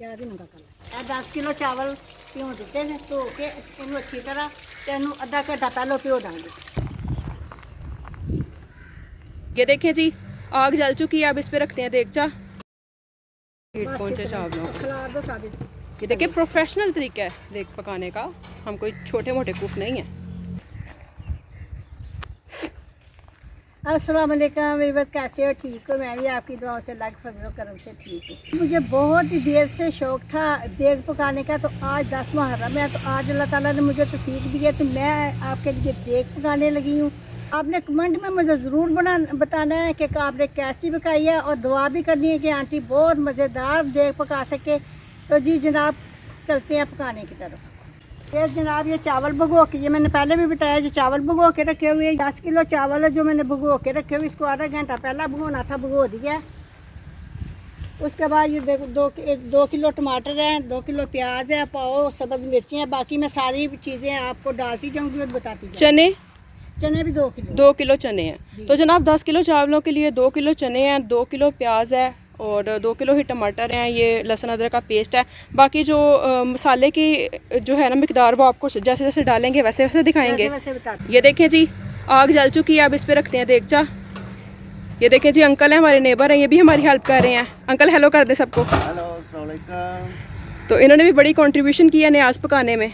क्या दिन का कल 10 किलो चावल प्यो दिते हैं धो के इन अच्छी तरह तेन अद्धा घंटा पहले प्यो डांगे। ये देखें जी, आग जल चुकी है। अब इस पे रखते हैं देगचा। हीट पहुंचे चावलों को। ये देखिए प्रोफेशनल तरीका है देग पकाने का, हम कोई छोटे मोटे कुक नहीं है। अस्सलाम वालेकुम वीवर, कैसे हो? ठीक हो? मैं भी आपकी दुआओं से लाख फजल करम से ठीक हूँ। मुझे बहुत ही देर से शौक़ था देग पकाने का, तो आज 10 मुहर्रम है, तो आज अल्लाह ताला ने मुझे तौफीक दी है, तो मैं आपके लिए देग पकाने लगी हूँ। आपने कमेंट में मुझे ज़रूर बताना है कि आपने कैसी पकाई है, और दुआ भी करनी है कि आंटी बहुत मज़ेदार देग पका सके। तो जी जनाब, चलते हैं पकाने की तरफ। ये जनाब ये चावल भगो के, ये मैंने पहले भी बताया, जो चावल भगो के रखे हुए 10 किलो चावल है जो मैंने भगो के रखे हुए, इसको आधा घंटा पहला भगोना था, भगो दिया। उसके बाद ये देखो 2 किलो टमाटर हैं, 2 किलो प्याज है, पाव सब्ज़ मिर्ची हैं, बाकी मैं सारी चीज़ें आपको डालती जाऊँगी और बताती जाऊँगी। चने भी 2 किलो चने हैं। तो जनाब 10 किलो चावलों के लिए 2 किलो चने हैं, 2 किलो प्याज है और 2 किलो ही टमाटर हैं, ये लहसुन अदरक का पेस्ट है। बाकी जो मसाले की जो है ना मिकदार, वो आपको जैसे जैसे डालेंगे वैसे वैसे दिखाएंगे। ये देखें जी, आग जल चुकी है। अब इस पे रखते हैं देगचा। ये देखें जी, अंकल हैं हमारे नेबर हैं, ये भी हमारी हेल्प कर रहे हैं। अंकल हेलो कर दे सबको। हेलो, अस्सलाम वालेकुम। तो इन्होंने भी बड़ी कंट्रीब्यूशन की है न्याज पकाने में।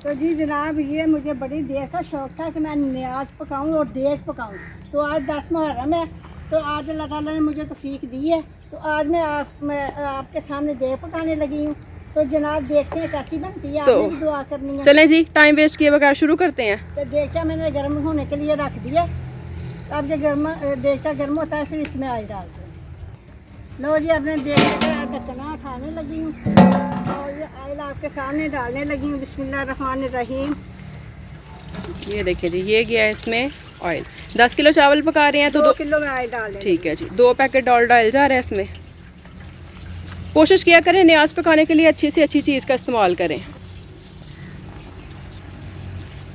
तो जी जनाब, ये मुझे बड़ी देर का शौक़ था कि मैं न्याज पकाऊँ और देग पकाऊँ। तो आज 10 मुहर्रम है, तो आज अल्लाह ताला ने मुझे तौफीक दी है, तो आज मैं आपके सामने देग पकाने लगी हूँ। तो जनाब देखते हैं कैसी बनती है, आपने भी दुआ करनी है। चलें जी, टाइम वेस्ट किए बगैर शुरू करते हैं। तो देगचा मैंने गर्म होने के लिए रख दिया। अब जब देगचा गर्म होता है फिर इसमें ऑयल डालते हैं। लो जी, अपने देगचे का ढक्कना उठाने लगी हूँ और ये ऑयल आपके सामने डालने लगी हूँ। बिस्मिल्लाहिर्रहमानिर्रहीम। ये देखिए जी, ये गया इसमें ऑयल। 10 किलो चावल पका रहे हैं तो 2 किलो में ऑयल डाल। ठीक है जी, 2 पैकेट ऑयल डाल जा रहा है इसमें। कोशिश किया करें न्याज पकाने के लिए अच्छी से अच्छी चीज़ का इस्तेमाल करें।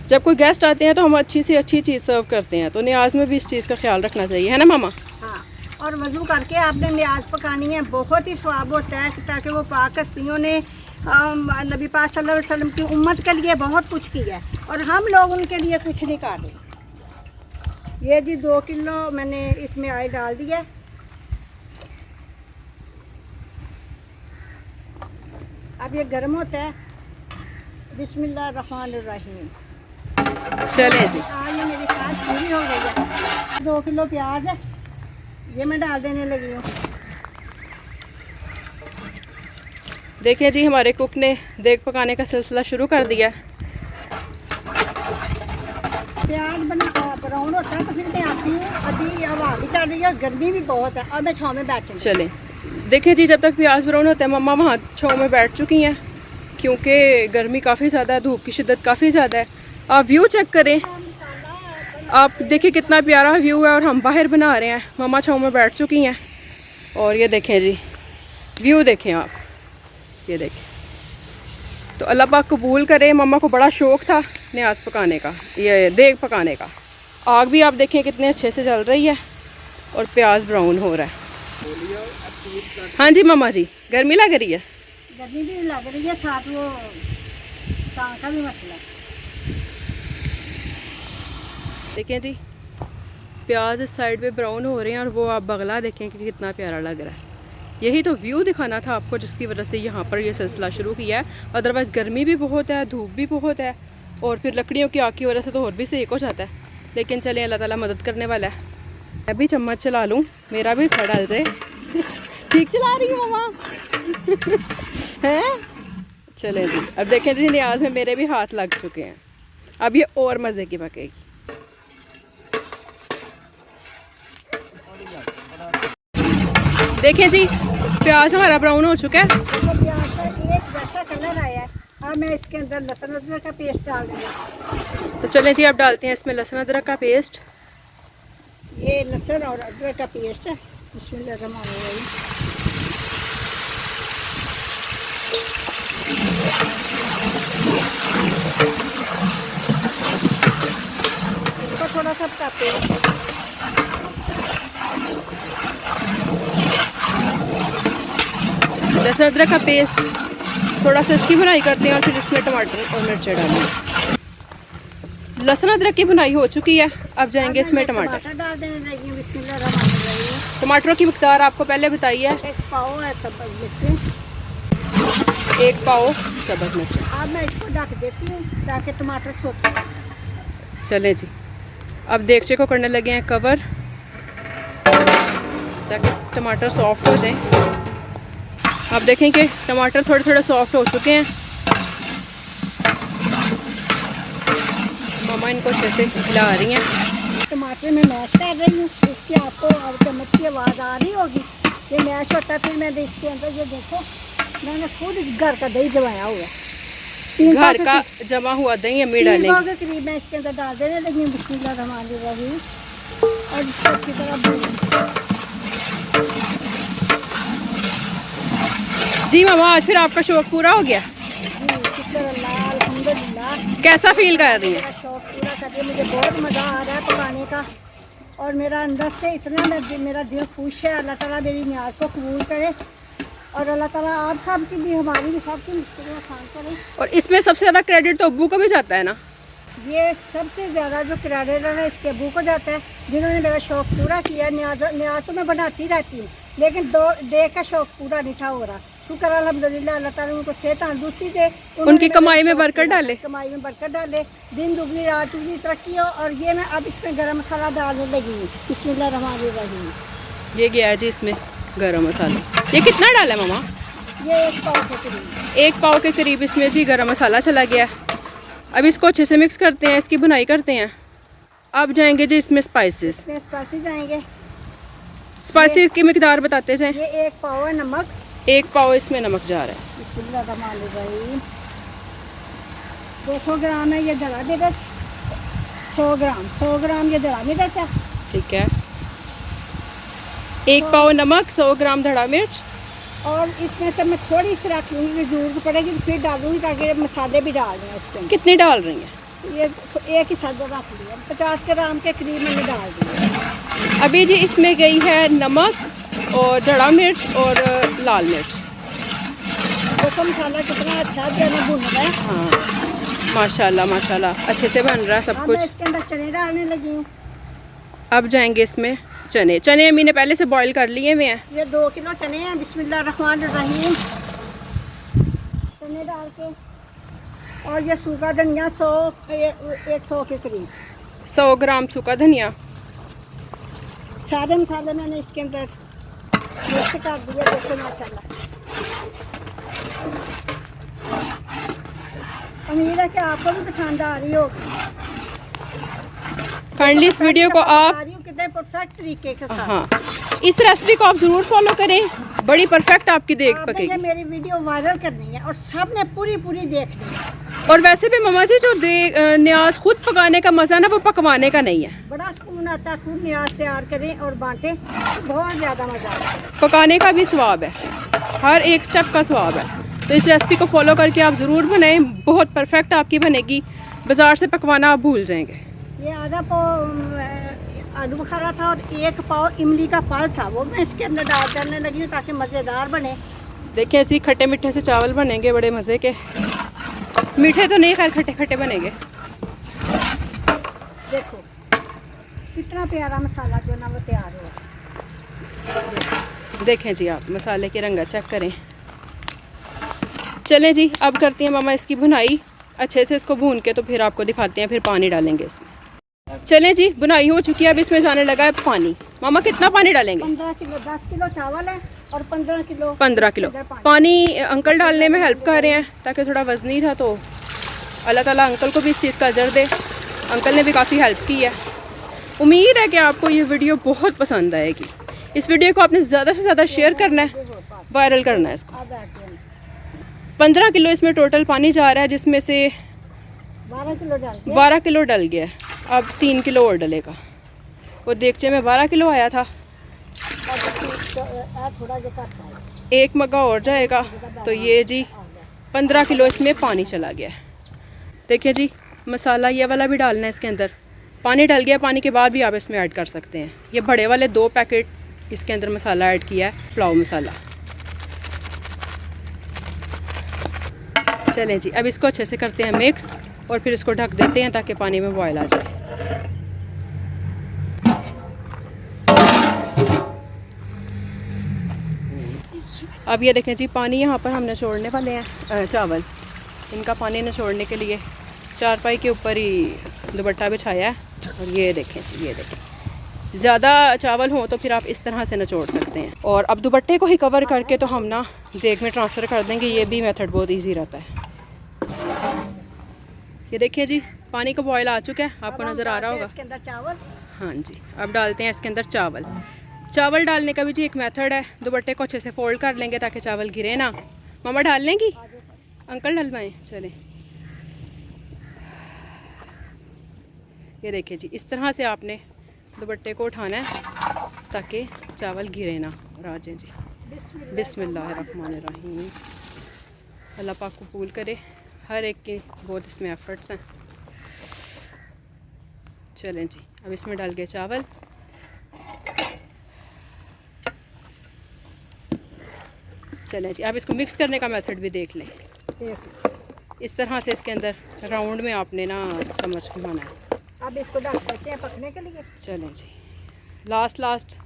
जब कोई गेस्ट आते हैं तो हम अच्छी से अच्छी चीज़ सर्व करते हैं, तो न्याज में भी इस चीज़ का ख्याल रखना चाहिए, है ना मामा? हाँ, और वज़ू करके आपने न्याज पकानी है, बहुत ही स्वाब होता है, ताकि वो पाक हस्तियों ने नबी पाक सल्लल्लाहु अलैहि वसल्लम की उम्मत के लिए बहुत कुछ किया है, और हम लोग उनके लिए कुछ नहीं कर रहे। ये जी 2 किलो मैंने इसमें ऑयल डाल दिया। अब ये गर्म होता है। बिस्मिल्लाहिर्रहमानिर्रहीम। चले जी, आज ये मेरी काज पूरी हो गई है। 2 किलो प्याज है, ये मैं डाल देने लगी हूँ। देखिए जी, हमारे कुक ने देग पकाने का सिलसिला शुरू कर दिया। प्याज ब्राउन होता है तो फिर मैं आती हूँ। अभी हवा भी चल रही है, गर्मी भी बहुत है, और मैं छाँव में बैठी। चलें, देखिए जी, जब तक प्याज ब्राउन होता है मम्मा वहाँ छाँव में बैठ चुकी हैं, क्योंकि गर्मी काफ़ी ज़्यादा है, धूप की शिद्दत काफ़ी ज़्यादा है। आप व्यू चेक करें, आप देखिए कितना प्यारा व्यू है, और हम बाहर बना रहे हैं, मम्मा छाँव में बैठ चुकी हैं। और ये देखें जी, व्यू देखें आप, ये देखें। तो अल्लाह पाक कबूल करे। मम्मा को बड़ा शौक़ था न्याज पकाने का, ये देग पकाने का। आग भी आप देखें कितने अच्छे से जल रही है, और प्याज ब्राउन हो रहा है। हाँ जी मम्मा जी, गर्मी लग रही है? गर्मी भी लग रही है, साथ वो टांग का भी मसला है। देखें जी, प्याज इस साइड पे ब्राउन हो रहे हैं, और वो आप बगला देखें कि कितना प्यारा लग रहा है। यही तो व्यू दिखाना था आपको, जिसकी वजह से यहाँ पर ये सिलसिला शुरू किया है। अदरवाइज़ गर्मी भी बहुत है, धूप भी बहुत है, और फिर लकड़ियों की आग की वजह से तो और भी सेक हो जाता है। लेकिन चलिए, अल्लाह ताला मदद करने वाला है। मैं भी चम्मच चला लूँ, मेरा भी हिस्सा डाल जाए। ठीक चला रही हूँ मामा। हैं? चले जी, अब देखें जी, न्याज में मेरे भी हाथ लग चुके हैं। अब ये और मज़े की पकेगी। देखें जी, प्याज हमारा ब्राउन हो चुका है। तो प्याज का एक जैसा कलर आया है। अब मैं इसके अंदर लहसुन अदरक का पेस्ट डाल दूँगा। तो चलें जी, अब डालते हैं इसमें लहसुन अदरक का पेस्ट। ये लहसुन और अदरक का पेस्ट है। बिस्मिल्लाहिर्रहमानिर्रहीम। इसको थोड़ा सा पकाते हैं। लहसुन अदरक का पेस्ट, थोड़ा सा इसकी भुनाई करते हैं और फिर इसमें टमाटर और मिर्च डालेंगे। लहसुन अदरक की भुनाई हो चुकी है, अब जाएंगे इसमें टमाटर। डाल देने लगी, बिस्मिल्लाह। टमाटरों की मिक़दार आपको पहले बताई है, 1 पाव है सब्ज़ मिर्च। 1 पाव सब्ज़ मिर्च। अब मैं इसको ढक देती हूँ ताकि टमाटर सोते। चलें जी, अब देगचे को करने लगे हैं कवर ताकि टमाटर सॉफ्ट हो जाएं। आप देखें कि टमाटर थोड़े थोड़े सॉफ्ट हो चुके हैं। मामा इनको अच्छे से हिला रही हैं। टमाटर में मैश कर रही हूँ, इसकी आपको और चम्मच की आवाज़ आ रही होगी। ये मैश होता है, फिर मैं इसके अंदर ये देखो मैंने खुद घर का दही जमाया हुआ है। घर का जमा हुआ दही अम्मी डालेंगे। 3 पाव के करीब मैं इसके अंदर डाल देने लगी हूँ। बिस्मिल्लाह रहमान रहीम। और इसको अच्छी तरह भून। जी मामा, आज फिर आपका शौक पूरा हो गया। अल्हम्दुलिल्लाह। कैसा फील कर रही हैं? मेरा शौक पूरा करके मुझे बहुत मज़ा आ रहा है पकाने का, और मेरा अंदर से इतना मेरा दिल खुश है। अल्लाह ताला मेरी न्याज को कबूल करे और अल्लाह ताला आप सब की भी, हमारी भी, सब की मुश्किलें आसान करे। और इसमें सबसे ज़्यादा क्रेडिट तो अब्बू को भी जाता है ना? ये सबसे ज़्यादा जो क्रेडिट है इसके अब्बू को जाता है, जिन्होंने मेरा शौक पूरा किया। न्याज तो मैं बनाती रहती हूँ, लेकिन देख का शौक पूरा नहीं था हो रहा। शुक्र अल्हम्दुलिल्लाह, अल्लाह ताला उनको सेहत तंदुरुस्ती दे, उनकी कमाई में बरकत डाले। कमाई में बरकत डाले, दिन दुगनी रात दुगनी तरक्की हो। और ये मैं अब इसमें गरम मसाला डालने लगी हूँ। बिस्मिल्लाह रहमान रहीम। ये गया है जी इसमें गरम मसाला। ये कितना डाला है मामा? ये 1 पाव के करीब। 1 पाव के करीब इसमें जी गरम मसाला चला गया। अब इसको अच्छे से मिक्स करते हैं, इसकी भुनाई करते हैं। अब जाएंगे जी इसमें स्पाइसेस। इसमें स्पाइसी जाएंगे। स्पाइसेस की मिकदार बताते जाएं। ये 1 पाव है नमक। 1 पाव इसमें नमक जा रहा है। बिस्मिल्लाह रहमान रहीम। 200 ग्राम है ये दरा मिर्च। 100 ग्राम ये दरा मिर्च है। ठीक है, 1 पाव नमक, 100 ग्राम धड़ा मिर्च। और इसमें से मैं थोड़ी सी रख लूँगी, जरूरत पड़ेगी तो फिर डालूँगी, ताकि मसाले भी डाल दें इसके अंदर। कितनी डाल रही हैं? ये एक ही सब्ज़ रख लिया, 50 ग्राम के करीब मैंने डाल दिया। अभी जी इसमें गई है नमक और धड़ा मिर्च और लाल मिर्च। देखो मसाला कितना अच्छा जो है भुन रहा है। हाँ, माशाल्लाह माशाल्लाह, अच्छे से बन रहा है सब अब मैं कुछ। इसके अंदर चने डालने लगी हूँ। अब जाएंगे इसमें चने। चने अम्मी ने पहले से बॉईल कर लिए हुए हैं। ये 2 किलो चने हैं। बिस्मिल्लाह रहमान रहीम। चने डाल के, और ये सूखा धनिया 100 के करीब। 100 ग्राम सूखा धनिया। सारे मसाले मैंने इसके अंदर मिक्स कर दिए। देखो माशाल्लाह, उम्मीद है कि आपको भी पसंद आ रही होगी। काइंडली इस वीडियो को आप, कितने परफेक्ट तरीके के साथ, हाँ, इस रेसिपी को आप ज़रूर फॉलो करें। बड़ी परफेक्ट आपकी देख आपने ये पकेगी। मेरी वीडियो वायरल करनी है और सब ने पूरी देखनी है। और वैसे भी मामा जी, जो न्याज खुद पकाने का मज़ा ना, वो पकवाने का नहीं है। बड़ा सुकून आता है, खूब न्याज तैयार करें और बांटें, बहुत ज़्यादा मज़ा आता है। पकाने का भी स्वाब है, हर एक स्टेप का स्वाब है। तो इस रेसिपी को फॉलो करके आप ज़रूर बनाएं, बहुत परफेक्ट आपकी बनेगी। बाज़ार से पकवाना आप भूल जाएंगे। ये आधा पाव आलू बुखारा था और 1 पाव इमली का फल था, वो मैं इसके अंदर डालने लगी हूँ ताकि मज़ेदार बने। देखिए, ऐसे खट्टे मीठे से चावल बनेंगे, बड़े मज़े के। मीठे तो नहीं, खैर खट्टे खट्टे बनेंगे। देखो कितना प्यारा मसाला जो ना वो तैयार हो। देखें जी, आप मसाले की रंगा चेक करें। चलें जी, अब करती हैं मामा इसकी भुनाई। अच्छे से इसको भून के तो फिर आपको दिखाते हैं, फिर पानी डालेंगे इसमें। चलें जी, बुनाई हो चुकी है। अब इसमें जाने लगा है पानी। मामा कितना पानी डालेंगे? 15 किलो, 10 किलो चावल है और 15 किलो 15 किलो पानी अंकल डालने में हेल्प कर रहे हैं, ताकि थोड़ा वजनी था। तो अल्लाह ताला अंकल को भी इस चीज़ का अजर दे। अंकल ने भी काफ़ी हेल्प की है। उम्मीद है कि आपको ये वीडियो बहुत पसंद आएगी। इस वीडियो को आपने ज़्यादा से ज़्यादा शेयर करना है, वायरल करना है इसको। 15 किलो इसमें टोटल पानी जा रहा है, जिसमें से 12 किलो डल गया है। अब 3 किलो और डलेगा। वो देगचे में 12 किलो आया था, एक मग्गा और जाएगा। तो ये जी 15 किलो इसमें पानी चला गया है। देखिए जी, मसाला ये वाला भी डालना है इसके अंदर। पानी डल गया, पानी के बाद भी आप इसमें ऐड कर सकते हैं। ये बड़े वाले 2 पैकेट इसके अंदर मसाला ऐड किया है, पुलाव मसाला। चलें जी, अब इसको अच्छे से करते हैं मिक्स और फिर इसको ढक देते हैं ताकि पानी में बॉयल आ जाए। अब ये देखें जी, पानी यहाँ पर हम निचोड़ने वाले हैं चावल। इनका पानी निचोड़ने के लिए चारपाई के ऊपर ही दुपट्टा बिछाया है और ये देखें जी, ये देखें। ज़्यादा चावल हों तो फिर आप इस तरह से निचोड़ सकते हैं। और अब दुपट्टे को ही कवर करके तो हम ना देग में ट्रांसफ़र कर देंगे। ये भी मेथड बहुत इजी रहता है। ये देखिए जी, पानी का बॉयल आ चुका है, आपको नज़र आ रहा होगा। इसके अंदर चावल, हाँ जी, अब डालते हैं इसके अंदर चावल। चावल डालने का भी जी एक मेथड है। दुपट्टे को अच्छे से फोल्ड कर लेंगे ताकि चावल गिरे ना। मामा डाल लेंगी, अंकल डलवाएं, चलें। ये देखिए जी, इस तरह से आपने दुपट्टे को उठाना है ताकि चावल गिरे ना और आ जाए जी। बिस्मिल्लाहिर्रहमानिर्रहीम। अल्लाह पाक कबूल करे, हर एक के बहुत इसमें एफर्ट्स हैं। चलें जी, अब इसमें डाल के चावल। चलें जी, अब इसको मिक्स करने का मेथड भी देख लें। इस तरह से इसके अंदर राउंड में आपने ना चम्मच घुमाना है। अब इसको ढक देते हैं पकने के लिए। चलें जी, लास्ट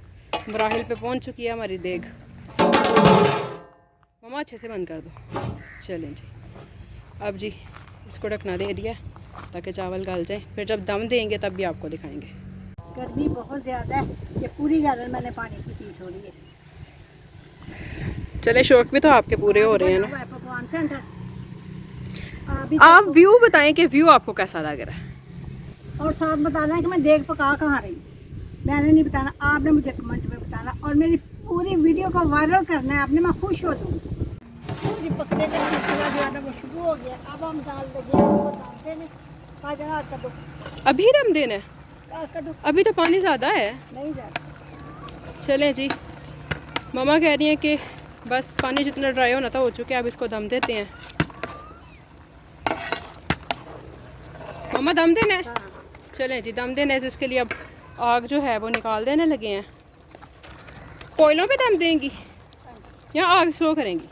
मराहिल पे पहुंच चुकी है हमारी देग। मामा अच्छे से बंद कर दो। चलें जी, अब जी इसको ढकना दे दिया ताकि चावल गल जाए। फिर जब दम देंगे तब भी आपको दिखाएंगे। गर्मी बहुत ज़्यादा है, ये पूरी गार्डन मैंने पानी की पी छोड़ी है। चले, शौक भी तो आपके पूरे हो रहे हैं ना। पकवान सेंटर आप व्यू बताएं कि व्यू आपको कैसा लग रहा है, और साथ बताना है कि मैं देख पका कहाँ रही। मैंने नहीं बताना, आपने मुझे कमेंट में बताना और मेरी पूरी वीडियो को वायरल करना है आपने। मैं खुश हो जाऊँ। पूरी पकने का सिलसिला जो है ना वो शुरू हो गया। अब हम दाल लगे वो दाल देने का जगह कर दो। अभी दम देना है? कर दो, अभी तो पानी ज़्यादा है। नहीं जाता। चलें जी, मम्मा कह रही हैं कि बस पानी जितना ड्राई होना था हो चुका है, अब इसको दम देते हैं। मम्मा दम देना है? हाँ। चलें जी, दम देना है। इसके लिए अब आग जो है वो निकाल देने लगे हैं। कोयलों पे दम देंगी या आग स्लो करेंगी?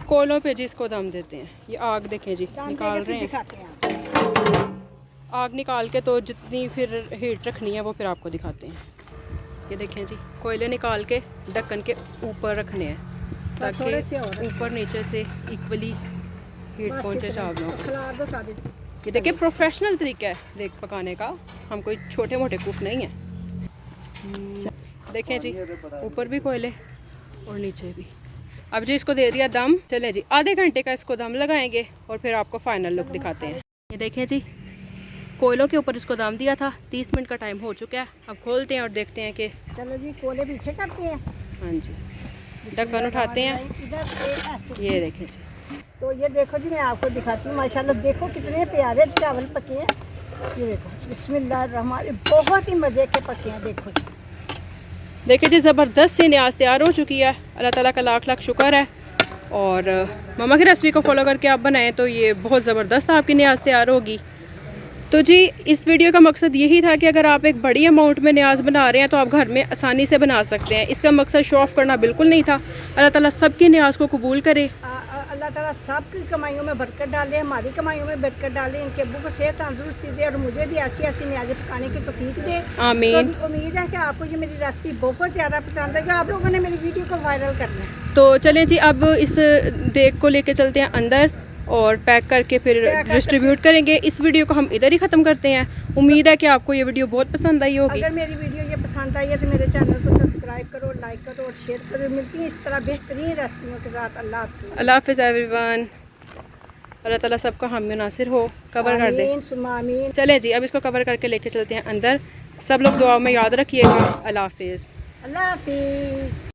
कोयलों पे जी इसको दम देते हैं। ये आग देखें जी, निकाल रहे हैं। आग निकाल के तो जितनी फिर हीट रखनी है वो फिर आपको दिखाते हैं। ये देखें जी, कोयले निकाल के ढक्कन के ऊपर रखने हैं ताकि ऊपर नीचे से इक्वली हीट पहुँचे चावलों को। ये देखिए, प्रोफेशनल तरीका है देख पकाने का, हम कोई छोटे मोटे कुक नहीं हैं। देखें जी, ऊपर भी कोयले और नीचे भी। अब जी इसको दे दिया दम। चले जी, आधे घंटे का इसको दम लगाएंगे और फिर आपको फाइनल लुक दिखाते हैं। ये देखें जी, कोयलों के ऊपर इसको दम दिया था। 30 मिनट का टाइम हो चुका है। अब खोलते हैं और देखते हैं कि चलो जी, कोले पीछे करते हैं। हाँ जी, ढक्कन उठाते हैं। ये देखें जी, तो ये देखो जी, मैं आपको दिखाती हूँ। माशाल्लाह देखो कितने प्यारे चावल पके हैं। ये देखो, बिस्मिल्लाहिर्रहमानिर्रहीम, बहुत ही मज़े के पके हैं। देखो जी, देखिए जी, ज़बरदस्त सी न्याज तैयार हो चुकी है। अल्लाह ताला का लाख लाख शुक्र है। और मम्मा की रेसिपी को फॉलो करके आप बनाएं तो ये बहुत ज़बरदस्त आपकी न्याज तैयार होगी। तो जी, इस वीडियो का मकसद यही था कि अगर आप एक बड़ी अमाउंट में न्याज बना रहे हैं तो आप घर में आसानी से बना सकते हैं। इसका मकसद शो ऑफ करना बिल्कुल नहीं था। अल्लाह ताला सबकी न्याज को कबूल करे। अल्लाह ताला सबकी कमाइयों में बरकत डाले, हमारी कमाइयों में बरकत डाले, इनके अब्बू को सेहत तंदुरुस्ती दे और मुझे भी ऐसी ऐसी न्याज़ें पकाने की तौफीक दे। आमीन। तो उम्मीद है कि आपको ये मेरी रेसिपी बहुत ज़्यादा पसंद है कि आप लोगों ने मेरी वीडियो को वायरल करना है। तो चलें जी, अब इस देग को लेके चलते हैं अंदर और पैक करके फिर डिस्ट्रीब्यूट करेंगे। इस वीडियो को हम इधर ही ख़त्म करते हैं। उम्मीद है कि आपको ये वीडियो बहुत पसंद आई होगी। अगर मेरी वीडियो ये पसंद आई है तो मेरे चैनल को सब्सक्राइब करो, लाइक करो और शेयर करो। मिलती है इस तरह बेहतरीन रेसिपियों के साथ। अल्लाह हाफ़िज़। अल्लाह हाफ़िज़ एवरीवन। अल्लाह ताला सबका हामी नासिर हो। कवर कर दे। आमीन। चलें जी, अब इसको कवर करके लेके चलते हैं अंदर। सब लोग दुआ में याद रखिएगा। अल्लाह हाफ़िज़। अल्लाह हाफ़िज़।